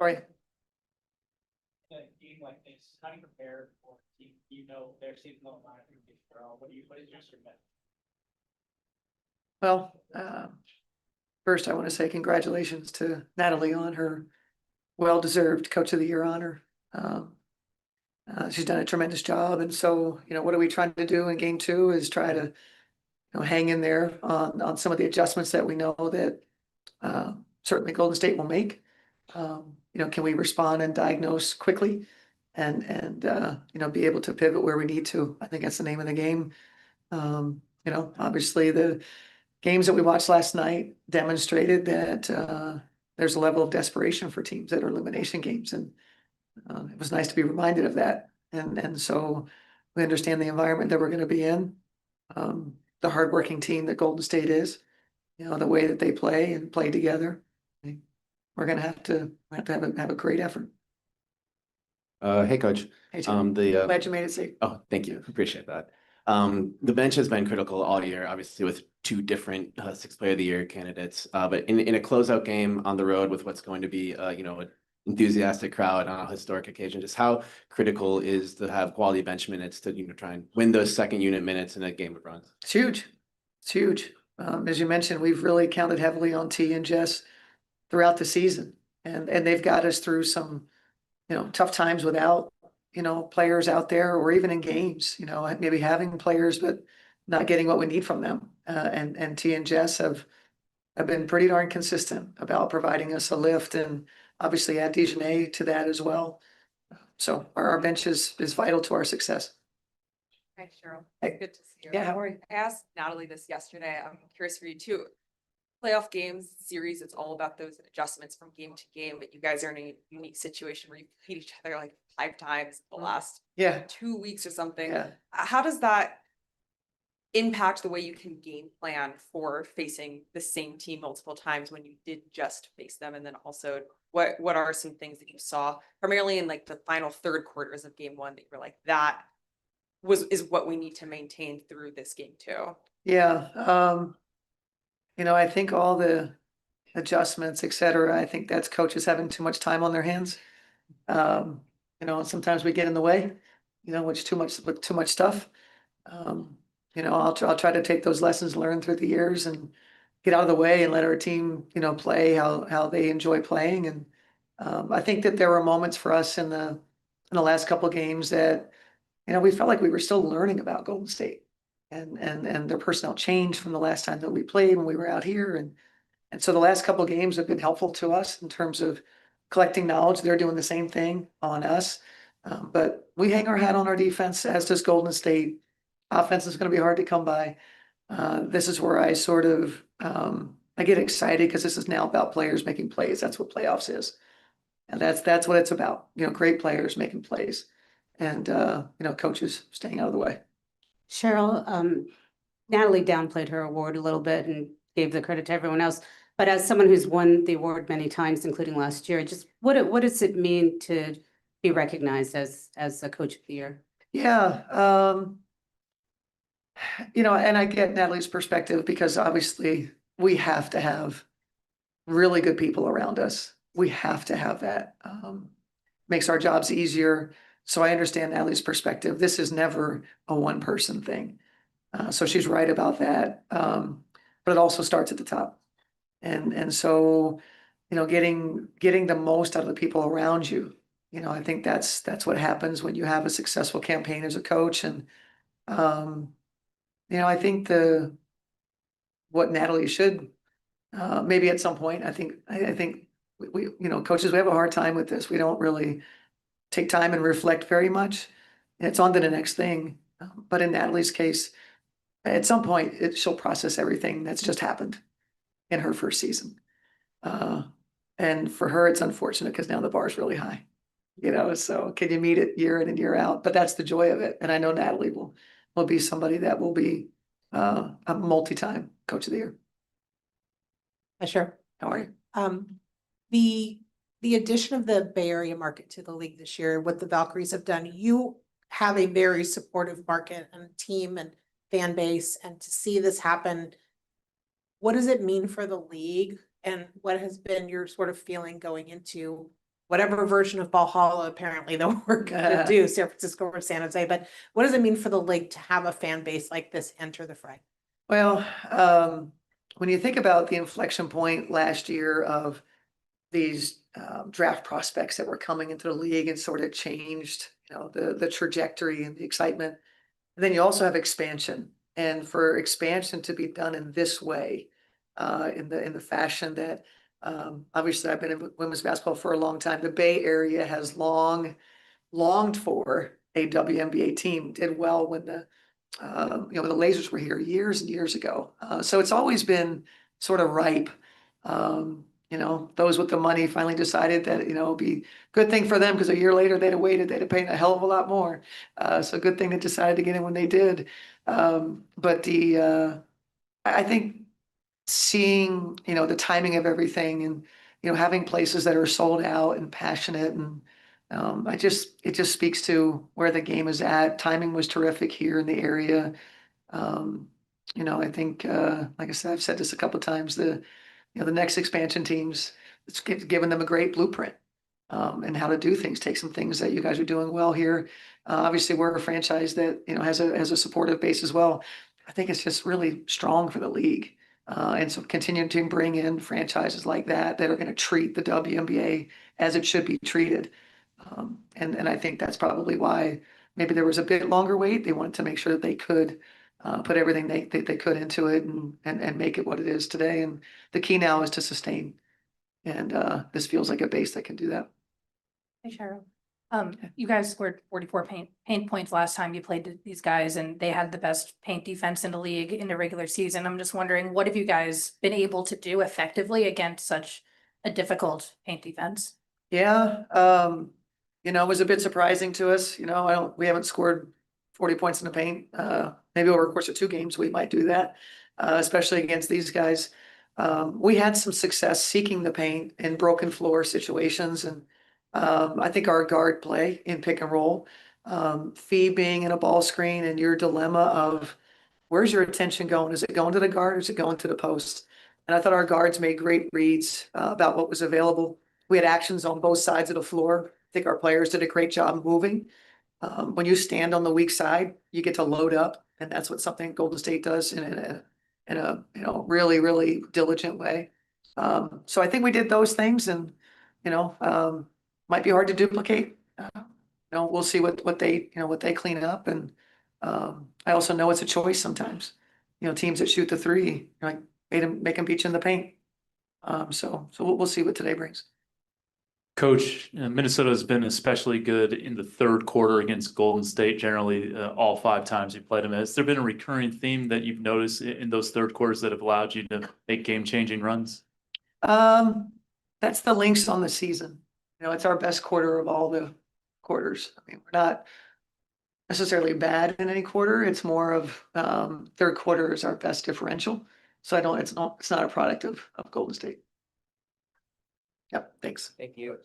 Right. In a game like this, how do you prepare for a team? You know their seasonal line. What is your method? Well, first I want to say congratulations to Natalie on her well-deserved Coach of the Year honor. Um, she's done a tremendous job, and so, what are we trying to do in game two is try to, hang in there on some of the adjustments that we know that certainly Golden State will make. Can we respond and diagnose quickly and be able to pivot where we need to? I think that's the name of the game. Obviously the games that we watched last night demonstrated that there's a level of desperation for teams that are elimination games, and it was nice to be reminded of that. And so we understand the environment that we're going to be in, the hardworking team that Golden State is, the way that they play and play together. We're going to have to have a great effort. Hey, Coach. Hey, Jim. Glad you made it safe. Oh, thank you. Appreciate that. The bench has been critical all year, obviously with two different Sixth Player of the Year candidates. But in a closeout game on the road with what's going to be, an enthusiastic crowd on a historic occasion, just how critical is to have quality bench minutes to try and win those second unit minutes in a game of runs? It's huge. It's huge. As you mentioned, we've really counted heavily on T and Jess throughout the season, and they've got us through some, tough times without, players out there, or even in games, maybe having players but not getting what we need from them. And T and Jess have been pretty darn consistent about providing us a lift, and obviously add Dejanay to that as well. So our bench is vital to our success. Hi, Cheryl. Hey. Good to see you. Yeah, how are you? I asked Natalie this yesterday. I'm curious for you too. Playoff games, series, it's all about those adjustments from game to game, but you guys are in a unique situation where you played each other like 5 times in the last 2 weeks or something. Yeah. How does that impact the way you can game plan for facing the same team multiple times when you did just face them? And then also what are some things that you saw primarily in like the final third quarters of game one that you were like, that is what we need to maintain through this game too? Yeah. I think all the adjustments, et cetera, I think that's coaches having too much time on their hands. And sometimes we get in the way, with too much stuff. I'll try to take those lessons learned through the years and get out of the way and let our team, play how they enjoy playing. And I think that there were moments for us in the last couple of games that, we felt like we were still learning about Golden State, and their personnel changed from the last time that we played when we were out here. And so the last couple of games have been helpful to us in terms of collecting knowledge. They're doing the same thing on us. But we hang our hat on our defense, as does Golden State. Offense is going to be hard to come by. This is where I sort of, I get excited because this is now about players making plays. That's what playoffs is. And that's what it's about. Great players making plays, and, coaches staying out of the way. Cheryl, Natalie downplayed her award a little bit and gave the credit to everyone else. But as someone who's won the award many times, including last year, just what does it mean to be recognized as a Coach of the Year? Yeah. And I get Natalie's perspective, because obviously we have to have really good people around us. We have to have that. Makes our jobs easier. So I understand Natalie's perspective. This is never a one-person thing. So she's right about that. But it also starts at the top. And so, getting the most out of the people around you. I think that's what happens when you have a successful campaign as a coach. And I think what Natalie should maybe at some point, I think we coaches, we have a hard time with this. We don't really take time and reflect very much. It's on to the next thing. But in Natalie's case, at some point, she'll process everything that's just happened in her first season. And for her, it's unfortunate because now the bar is really high. So can you meet it year in and year out? But that's the joy of it. And I know Natalie will be somebody that will be a multi-time Coach of the Year. Sure. How are you? The addition of the Bay Area market to the league this year, what the Valkyries have done, you have a very supportive market and team and fan base, and to see this happen, what does it mean for the league, and what has been your sort of feeling going into whatever version of Valhalla apparently that we're gonna do, San Francisco or San Jose, but what does it mean for the league to have a fan base like this enter the fray? Well, when you think about the inflection point last year of these draft prospects that were coming into the league and sort of changed, the trajectory and the excitement. And then you also have expansion, and for expansion to be done in this way, in the fashion that obviously I've been in women's basketball for a long time. The Bay Area has longed for a WNBA team. Did well when when the Lasers were here years and years ago. So it's always been sort of ripe. Those with the money finally decided that, it'd be a good thing for them because a year later they'd have waited, they'd have paid a hell of a lot more. So good thing they decided to get in when they did. But I think seeing, the timing of everything and, having places that are sold out and passionate and it just speaks to where the game is at. Timing was terrific here in the area. I think, like I said, I've said this a couple of times, the next expansion teams, it's given them a great blueprint and how to do things, take some things that you guys are doing well here. Obviously, we're a franchise that, has a supportive base as well. I think it's just really strong for the league. And so continuing to bring in franchises like that are going to treat the WNBA as it should be treated. And I think that's probably why maybe there was a bit longer wait. They wanted to make sure that they could put everything they could into it and make it what it is today. And the key now is to sustain. And this feels like a base that can do that. Hey, Cheryl. You guys scored 44 paint points last time you played these guys, and they had the best paint defense in the league in the regular season. I'm just wondering, what have you guys been able to do effectively against such a difficult paint defense? Yeah, it was a bit surprising to us. We haven't scored 40 points in the paint. Maybe over the course of 2 games, we might do that, especially against these guys. We had some success seeking the paint in broken floor situations. And I think our guard play in pick and roll, Fee being in a ball screen and your dilemma of where's your attention going? Is it going to the guard or is it going to the post? And I thought our guards made great reads about what was available. We had actions on both sides of the floor. I think our players did a great job moving. When you stand on the weak side, you get to load up, and that's what something Golden State does in a really, really diligent way. So I think we did those things, and might be hard to duplicate. We'll see what they clean up, and I also know it's a choice sometimes. Teams that shoot the three, like make them beat you in the paint. So we'll see what today brings. Coach, Minnesota has been especially good in the third quarter against Golden State, generally all 5 times you played them. Has there been a recurring theme that you've noticed in those third quarters that have allowed you to make game-changing runs? That's the Lynx on the season. It's our best quarter of all the quarters. I mean, we're not necessarily bad in any quarter. It's more of third quarter is our best differential. So it's not a product of Golden State. Yep, thanks. Thank you.